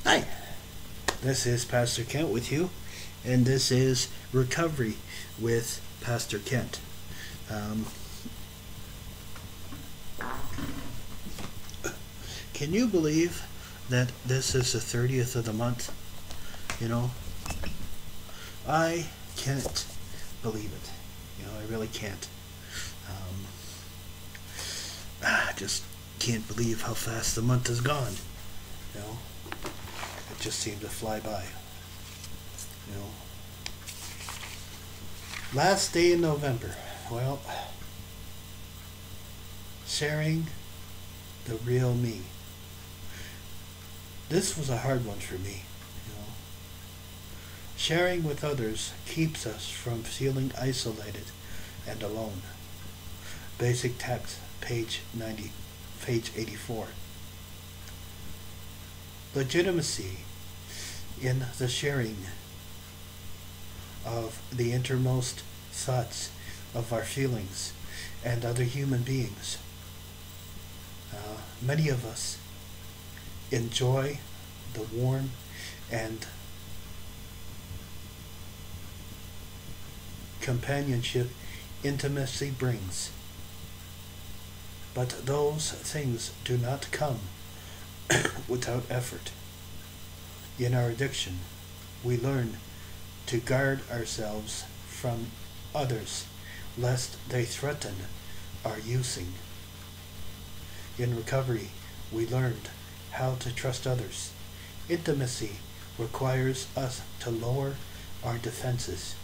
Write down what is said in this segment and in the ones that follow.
Hi, this is Pastor Kent with you, and this is Recovery with Pastor Kent. Can you believe that this is the 30th of the month? You know, I can't believe it. You know, I really can't. I just can't believe how fast the month has gone. You know, it just seemed to fly by. You know, last day in November. Well, sharing the real me. This was a hard one for me. You know, sharing with others keeps us from feeling isolated and alone. Basic text, page 84. Legitimacy in the sharing of the innermost thoughts of our feelings and other human beings. Many of us enjoy the warm and companionship intimacy brings. But those things do not come without effort. In our addiction, we learn to guard ourselves from others, lest they threaten our using. In recovery, we learned how to trust others. Intimacy requires us to lower our defenses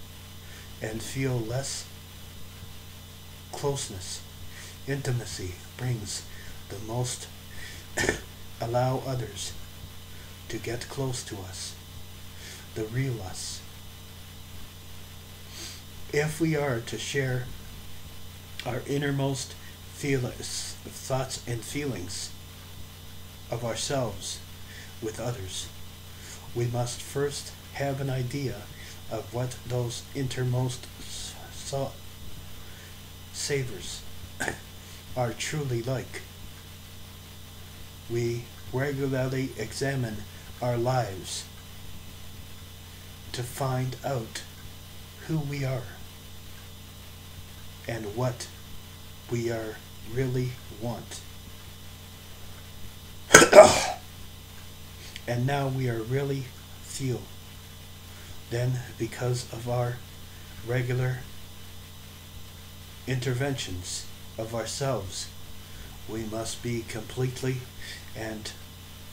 and feel less closeness. Intimacy brings the most allow others to get close to us, the real us. If we are to share our innermost thoughts and feelings of ourselves with others, we must first have an idea of what those innermost savors are truly like. We regularly examine our lives to find out who we are and what we are really want. And now we are really feel. Then, because of our regular interventions of ourselves, we must be completely and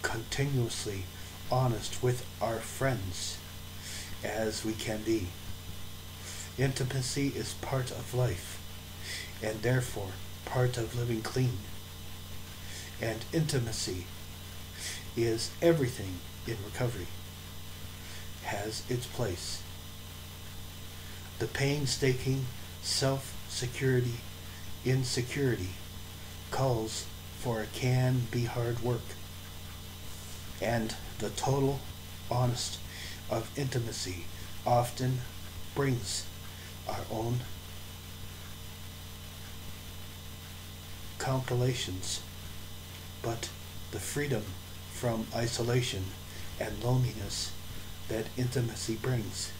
continuously honest with our friends as we can be. Intimacy is part of life, and therefore part of living clean. And intimacy is everything in recovery, has its place. The painstaking self-security insecurity calls for it can be hard work, and the total honest of intimacy often brings our own compilations, but the freedom from isolation and loneliness that intimacy brings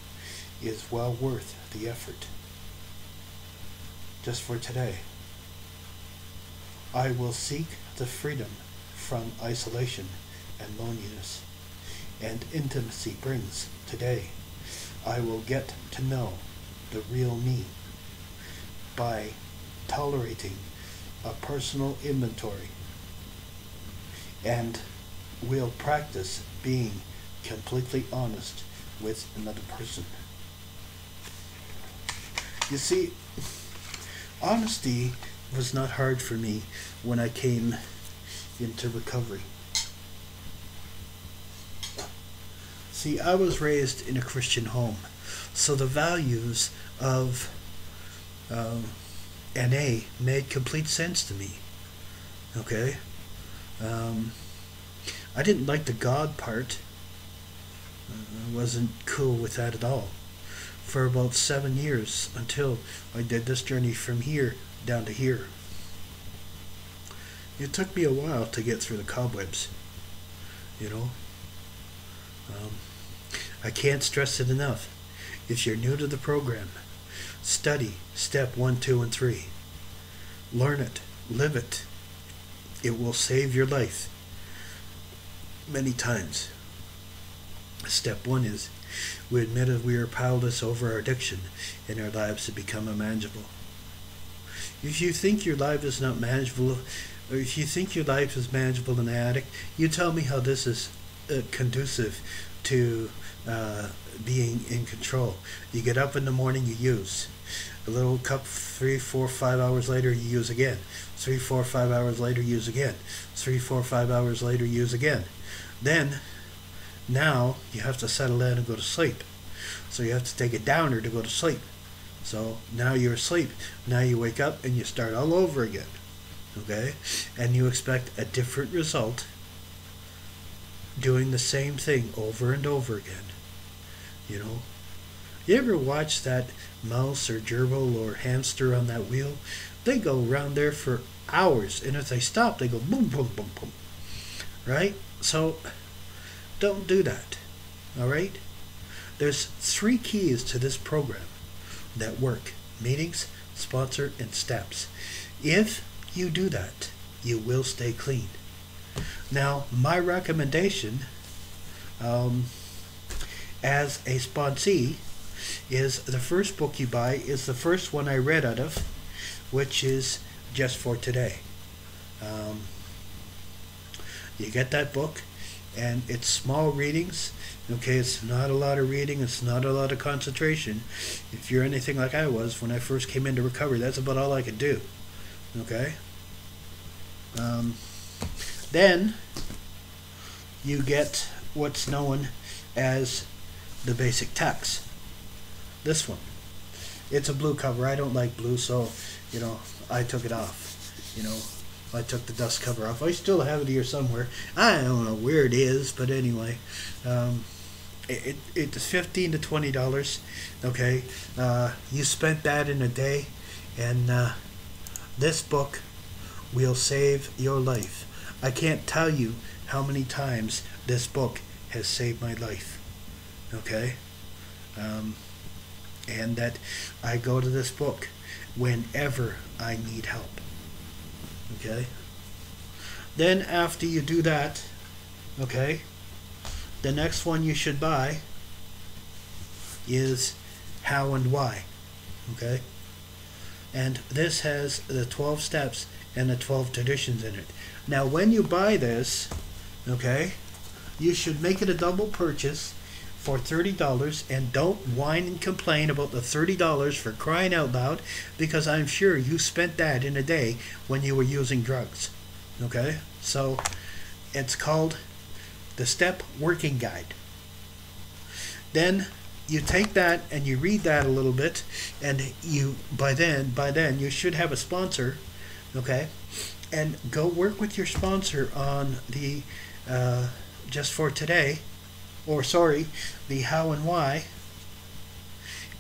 is well worth the effort. Just for today, I will seek the freedom from isolation and loneliness and intimacy brings today. I will get to know the real me by tolerating a personal inventory, and will practice being completely honest with another person. You see, honesty was not hard for me when I came into recovery. See, I was raised in a Christian home, so the values of NA made complete sense to me. Okay? I didn't like the God part. I wasn't cool with that at all. For about 7 years, until I did this journey from here down to here. It took me a while to get through the cobwebs, you know. Um, I can't stress it enough. If you're new to the program, study step 1, 2, and 3. Learn it. Live it. It will save your life many times. Step 1 is we admit that we are powerless over our addiction and our lives have become unmanageable. If you think your life is not manageable, or if you think your life is manageable in an addict, you tell me how this is conducive to being in control. You get up in the morning, you use. A little cup, 3, 4, 5 hours later, you use again. 3, 4, 5 hours later, use again. 3, 4, 5 hours later, use again. Then, now, you have to settle down and go to sleep. So you have to take a downer to go to sleep. So now you're asleep. Now you wake up and you start all over again. Okay? And you expect a different result doing the same thing over and over again. You know? You ever watch that mouse or gerbil or hamster on that wheel? They go around there for hours, and if they stop, they go boom, boom, boom, boom. Right? So, don't do that. Alright? There's 3 keys to this program that work. Meetings, sponsor, and steps. If you do that, you will stay clean. Now, my recommendation as a sponsee is the first book you buy is the first one I read out of, which is Just for Today. You get that book, and it's small readings. Okay, it's not a lot of reading, it's not a lot of concentration. If you're anything like I was when I first came into recovery, that's about all I could do. Okay? Then you get what's known as the basic text. This one. It's a blue cover. I don't like blue, so, you know, I took it off. You know, I took the dust cover off. I still have it here somewhere. I don't know where it is, but anyway. It's $15 to $20. Okay? You spent that in a day, and this book will save your life. I can't tell you how many times this book has saved my life. Okay? And that I go to this book whenever I need help. Okay? Then after you do that, okay, the next one you should buy is How and Why. Okay? And this has the 12 steps and the 12 traditions in it. Now when you buy this, okay, you should make it a double purchase for $30, and don't whine and complain about the $30 for crying out loud, because I'm sure you spent that in a day when you were using drugs. Okay? So it's called the Step Working Guide. Then you take that and you read that a little bit, and you by then you should have a sponsor, okay? And go work with your sponsor on the Just for Today, or sorry, the How and Why,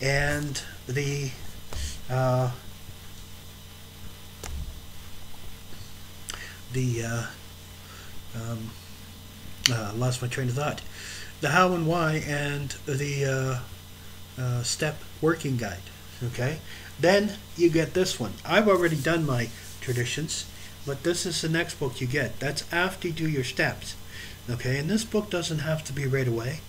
and the lost my train of thought. The How and Why and the Step Working Guide. Okay? Then you get this one. I've already done my traditions, but this is the next book you get. That's after you do your steps. Okay? And this book doesn't have to be right away.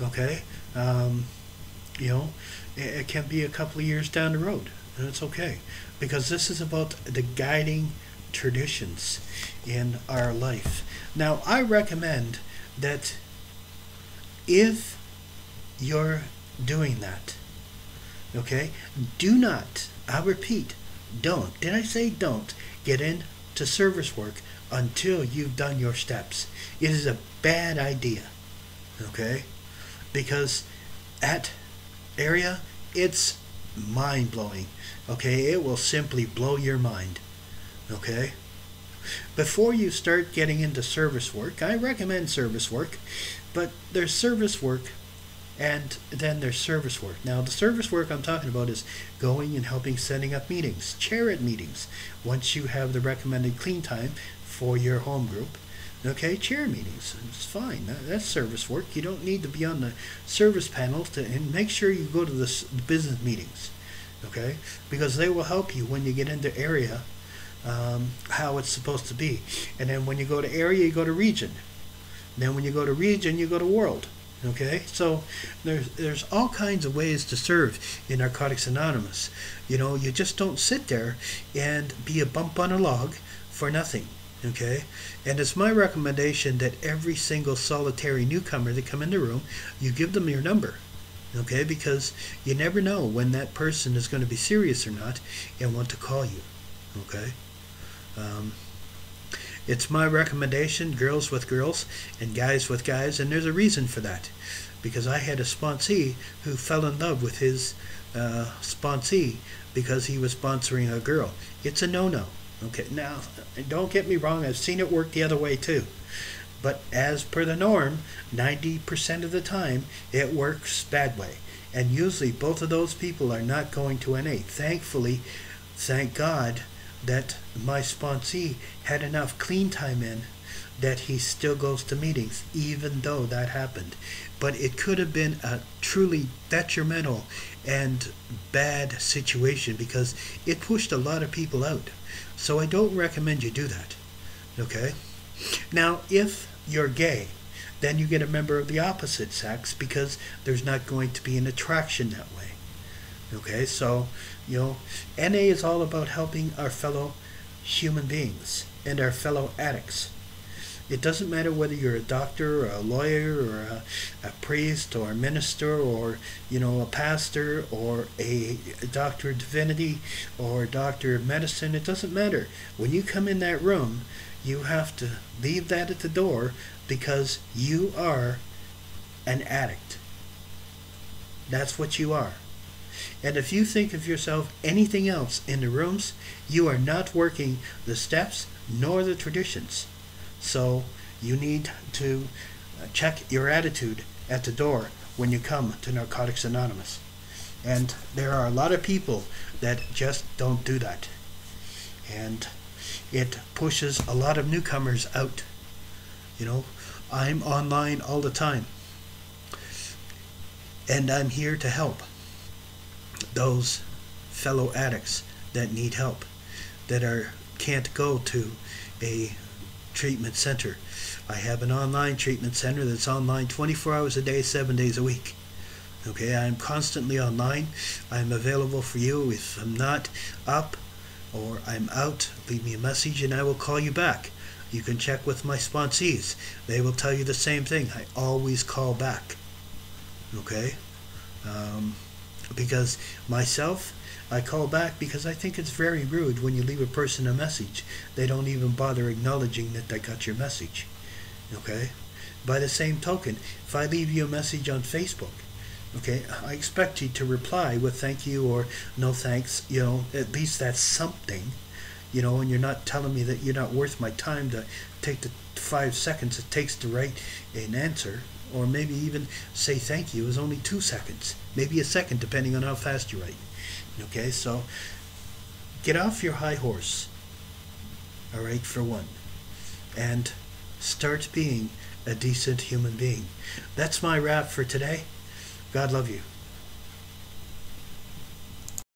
Okay? You know, it can be a couple of years down the road. And it's okay. Because this is about the guiding traditions in our life. Now, I recommend that if you're doing that, okay, do not, I repeat, don't, did I say don't, get into service work until you've done your steps. It is a bad idea, okay, because at area, it's mind-blowing, okay, it will simply blow your mind, okay. Before you start getting into service work, I recommend service work, but there's service work and then there's service work. Now, the service work I'm talking about is going and helping setting up meetings, chair at meetings, once you have the recommended clean time for your home group, Okay, chair meetings. It's fine. That's service work. You don't need to be on the service panel and make sure you go to the business meetings. Okay, because they will help you when you get into area, how it's supposed to be. And then when you go to area, you go to region. Then when you go to region, you go to world. Okay, so there's all kinds of ways to serve in Narcotics Anonymous. You just don't sit there and be a bump on a log for nothing. Okay, and it's my recommendation that every single solitary newcomer that come in the room, you give them your number. Okay, because you never know when that person is going to be serious or not and want to call you. Okay, it's my recommendation, girls with girls and guys with guys, and there's a reason for that, because I had a sponsee who fell in love with his sponsee because he was sponsoring a girl. It's a no-no. Okay, now don't get me wrong, I've seen it work the other way too, but as per the norm, 90% of the time it works that way, and usually both of those people are not going to NA. Thankfully, thank God that my sponsee had enough clean time in that he still goes to meetings even though that happened. But it could have been a truly detrimental and bad situation because it pushed a lot of people out. So I don't recommend you do that. Okay? Now, if you're gay, then you get a member of the opposite sex because there's not going to be an attraction that way. Okay? So, NA is all about helping our fellow human beings and our fellow addicts. It doesn't matter whether you're a doctor or a lawyer or a priest or a minister or, a pastor or a doctor of divinity or a doctor of medicine. It doesn't matter. When you come in that room, you have to leave that at the door because you are an addict. That's what you are. And if you think of yourself anything else in the rooms, you are not working the steps nor the traditions. So you need to check your attitude at the door when you come to Narcotics Anonymous. And there are a lot of people that just don't do that. And it pushes a lot of newcomers out. I'm online all the time. And I'm here to help those fellow addicts that need help, that can't go to a treatment center. I have an online treatment center that's online 24 hours a day, 7 days a week. Okay, I'm constantly online. I'm available for you. If I'm not up or I'm out, leave me a message and I will call you back. You can check with my sponsees. They will tell you the same thing. I always call back. Okay? Because myself, I call back because I think it's very rude when you leave a person a message. They don't even bother acknowledging that they got your message. Okay? By the same token, if I leave you a message on Facebook, okay, I expect you to reply with thank you or no thanks. At least that's something. And you're not telling me that you're not worth my time to take the 5 seconds it takes to write an answer. Or maybe even say thank you is only 2 seconds. Maybe a second, depending on how fast you write. Okay, so get off your high horse. All right, for one. And start being a decent human being. That's my wrap for today. God love you.